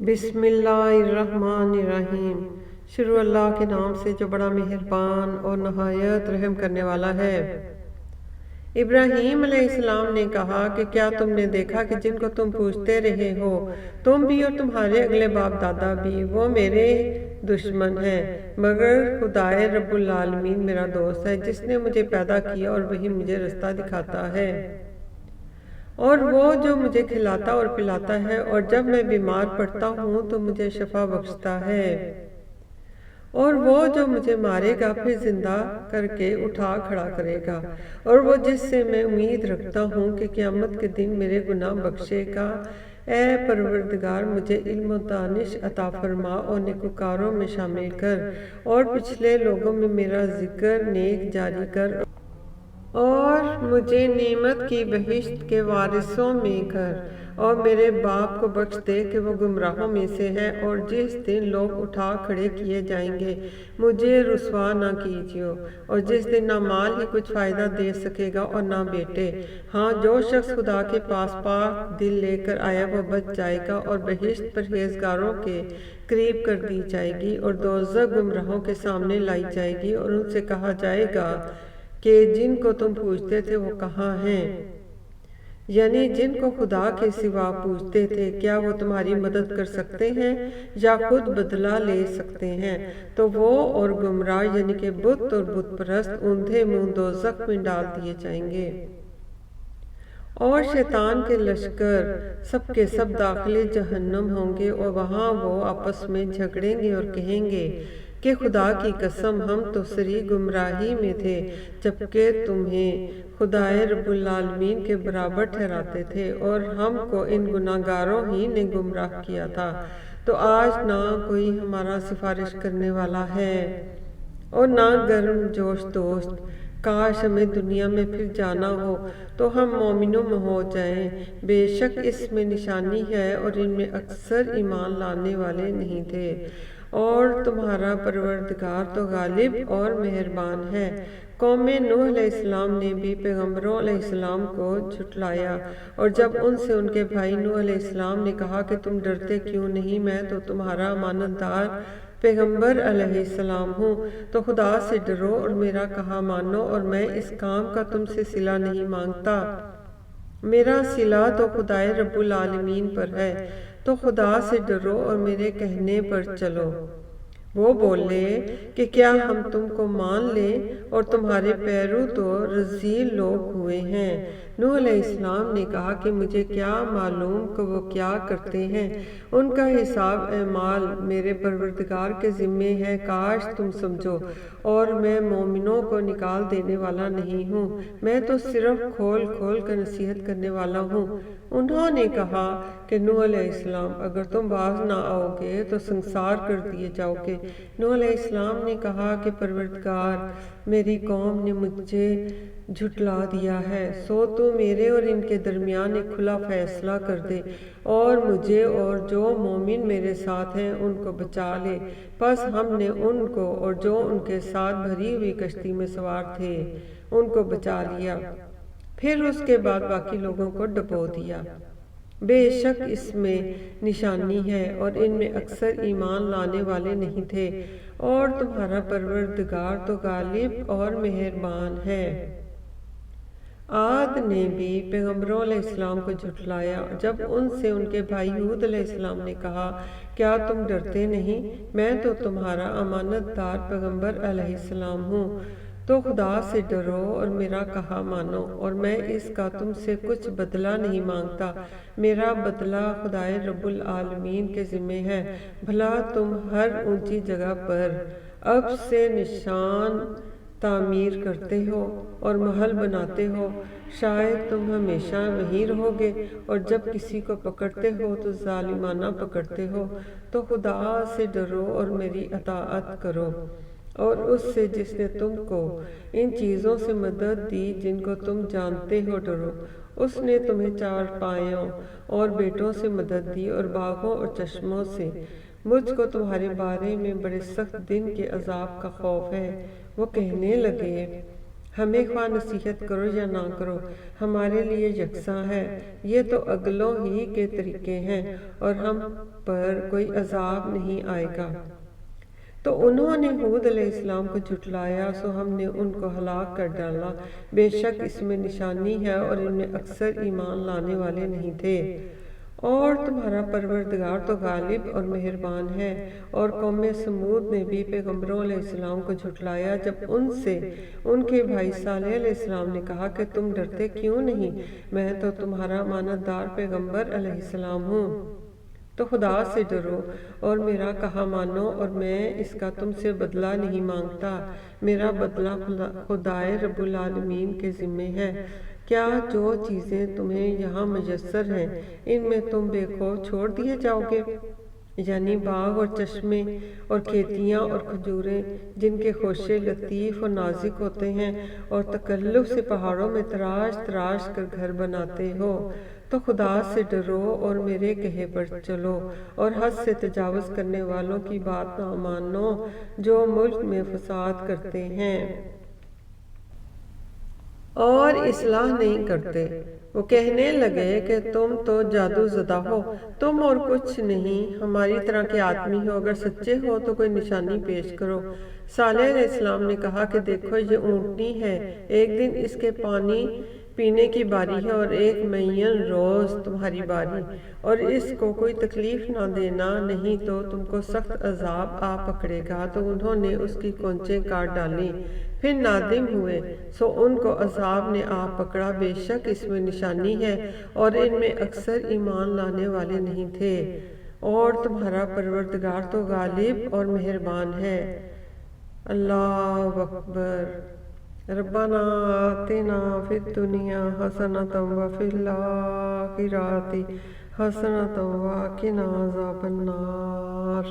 بسم اللہ الرحمن الرحیم۔ شروع اللہ کے نام سے جو بڑا مہربان اور نہایت رحم کرنے والا ہے۔ ابراہیم علیہ السلام نے کہا کہ کیا تم نے دیکھا کہ جن کو تم پوجتے رہے ہو، تم بھی اور تمہارے اگلے باپ دادا بھی، وہ میرے دشمن ہیں، مگر خدائے رب العالمین میرا دوست ہے، جس نے مجھے پیدا کیا اور وہی مجھے رستہ دکھاتا ہے، اور وہ جو مجھے کھلاتا اور پلاتا ہے، اور جب میں بیمار پڑتا ہوں تو مجھے شفا بخشتا ہے، اور وہ جو مجھے مارے گا پھر زندہ کر کے اٹھا کھڑا کرے گا، اور وہ جس سے میں امید رکھتا ہوں کہ قیامت کے دن میرے گناہ بخشے گا۔ اے پروردگار، مجھے علم و دانش عطا فرما اور نیکوکاروں میں شامل کر، اور پچھلے لوگوں میں میرا ذکر نیک جاری کر، اور مجھے نعمت کی بہشت کے وارثوں میں کر، اور میرے باپ کو بخش دے کہ وہ گمراہوں میں سے ہے، اور جس دن لوگ اٹھا کھڑے کیے جائیں گے مجھے رسوا نہ کیجیے، اور جس دن نہ مال ہی کچھ فائدہ دے سکے گا اور نہ بیٹے۔ ہاں، جو شخص خدا کے پاس پاک دل لے کر آیا وہ بچ جائے گا، اور بہشت پرہیزگاروں کے قریب کر دی جائے گی، اور دوزخ گمراہوں کے سامنے لائی جائے گی، اور ان سے کہا جائے گا کہ جن کو تم پوجتے تھے وہ کہاں ہیں؟ یعنی جن کو خدا کے سوا پوجتے تھے، کیا وہ تمہاری مدد کر سکتے ہیں یا خود بدلہ لے سکتے ہیں؟ تو وہ اور گمراہ یعنی کہ بت اور بت پرست اوندھے منہ دوزخ میں ڈال دیے جائیں گے، اور شیطان کے لشکر سب کے سب داخل جہنم ہوں گے، اور وہاں وہ آپس میں جھگڑیں گے اور کہیں گے کہ خدا کی قسم، ہم تو سری گمراہی میں تھے، جبکہ تمہیں خدائے رب العالمین کے برابر ٹھہراتے تھے، اور ہم کو ان گناہگاروں ہی نے گمراہ کیا تھا۔ تو آج نہ کوئی ہمارا سفارش کرنے والا ہے اور نہ گرم جوش دوست۔ کاش ہمیں دنیا میں پھر جانا ہو تو ہم مومنوں میں ہو جائیں۔ بے شک اس میں نشانی ہے، اور ان میں اکثر ایمان لانے والے نہیں تھے، اور تمہارا پروردگار تو غالب اور مہربان ہے۔ قوم نوح علیہ السلام نے بھی پیغمبروں علیہ السلام کو جھٹلایا، اور جب ان سے ان کے بھائی نوح علیہ السلام نے کہا کہ تم ڈرتے کیوں نہیں، میں تو تمہارا امانت دار پیغمبر علیہ السلام ہوں، تو خدا سے ڈرو اور میرا کہا مانو، اور میں اس کام کا تم سے صلہ نہیں مانگتا، میرا صلہ تو خدائے رب العالمین پر ہے، تو خدا سے ڈرو اور میرے کہنے پر چلو۔ وہ بولے کہ کیا ہم تم کو مان لیں، اور تمہارے پیرو تو رذیل لوگ ہوئے ہیں۔ نوح علیہ السلام نے کہا کہ مجھے کیا معلوم کہ وہ کیا کرتے ہیں، ان کا حساب اعمال میرے پروردگار کے ذمے ہے، کاش تم سمجھو، اور میں مومنوں کو نکال دینے والا نہیں ہوں، میں تو صرف کھول کھول کر نصیحت کرنے والا ہوں۔ انہوں نے کہا کہ نوح علیہ السلام، اگر تم باز نہ آؤ گے تو سنسار کر دیے جاؤ گے۔ نوح علیہ السلام نے کہا کہ پروردگار، میری قوم نے مجھے جھٹلا دیا ہے، سو تو میرے اور ان کے درمیان ایک کھلا فیصلہ کر دے، اور مجھے اور جو مومن میرے ساتھ ہیں ان کو بچا لے۔ پس ہم نے ان کو اور جو ان کے ساتھ بھری ہوئی کشتی میں سوار تھے ان کو بچا لیا، پھر اس کے بعد باقی لوگوں کو ڈبو دیا۔ بے شک اس میں نشانی ہے، اور ان میں اکثر ایمان لانے والے نہیں تھے، اور تمہارا پروردگار تو غالب اور مہربان ہے۔ عاد نے بھی پیغمبروں علیہ السلام کو جھٹلایا، جب ان سے ان کے بھائی ہود علیہ السلام نے کہا کیا تم ڈرتے نہیں، میں تو تمہارا امانت دار پیغمبر علیہ السلام ہوں، تو خدا سے ڈرو اور میرا کہا مانو، اور میں اس کا تم سے کچھ بدلہ نہیں مانگتا، میرا بدلہ خدائے رب العالمین کے ذمے ہے۔ بھلا تم ہر اونچی جگہ پر اب سے نشان تعمیر کرتے ہو اور محل بناتے ہو، شاید تم ہمیشہ وہیں رہو گے، اور جب کسی کو پکڑتے ہو تو ظالمانہ پکڑتے ہو، تو خدا سے ڈرو اور میری اطاعت کرو، اور اس سے جس نے تم کو ان چیزوں سے مدد دی جن کو تم جانتے ہو ڈرو۔ اس نے تمہیں چارپائیوں اور بیٹوں سے مدد دی اور باغوں اور چشموں سے۔ مجھ کو تمہارے بارے میں بڑے سخت دن کے عذاب کا خوف ہے۔ وہ کہنے لگے ہمیں خواہ نصیحت کرو یا نہ کرو، ہمارے لیے یکساں ہے، یہ تو اگلوں ہی کے طریقے ہیں اور ہم پر کوئی عذاب نہیں آئے گا۔ تو انہوں نے ہود علیہ السلام کو جھٹلایا، سو ہم نے ان کو ہلاک کر ڈالا، بے شک اس میں نشانی ہے اور ان میں اکثر ایمان لانے والے نہیں تھے۔ اور تمہارا پروردگار تو غالب اور مہربان ہے۔ اور قوم سمود نے بھی پیغمبروں علیہ السلام کو جھٹلایا جب ان سے ان کے بھائی صالح علیہ السلام نے کہا کہ تم ڈرتے کیوں نہیں، میں تو تمہارا امانت دار پیغمبر علیہ السلام ہوں، تو خدا سے ڈرو اور میرا کہا مانو، اور میں اس کا تم سے بدلہ نہیں مانگتا، میرا بدلہ خدائے رب العالمین کے ذمے ہے۔ کیا جو چیزیں تمہیں یہاں میسر ہیں ان میں تم بے خوف چھوڑ دیے جاؤ گے؟ یعنی باغ اور چشمے اور کھیتیاں اور کھجوریں جن کے خوشے لطیف اور نازک ہوتے ہیں، اور تکلف سے پہاڑوں میں تراش تراش کر گھر بناتے ہو، تو خدا سے ڈرو اور میرے کہے پر چلو، اور حد سے تجاوز کرنے والوں کی بات نہ مانو جو ملک میں فساد کرتے ہیں اور اصلاح نہیں کرتے۔ وہ کہنے لگے کہ تم تو جادو زدہ ہو، تم اور کچھ نہیں، ہماری طرح کے آدمی ہو، اگر سچے ہو تو کوئی نشانی پیش کرو۔ صالح علیہ السلام نے کہا کہ دیکھو یہ اونٹنی ہے، ایک دن اس کے پانی پینے کی باری ہے اور ایک معین روز تمہاری باری، اور اس کو کوئی تکلیف نہ دینا، نہیں تو تم کو سخت عذاب آ پکڑے گا۔ تو انہوں نے اس کی کونچیں کاٹ ڈالیں، پھر نادم ہوئے، سو ان کو عذاب نے آ پکڑا، بے شک اس میں نشانی ہے اور ان میں اکثر ایمان لانے والے نہیں تھے۔ اور تمہارا پروردگار تو غالب اور مہربان ہے۔ اللہ اکبر۔ ربنا آتنا فی الدنیا حسنۃ وفی الآخرۃ حسنۃ وقنا عذاب النار۔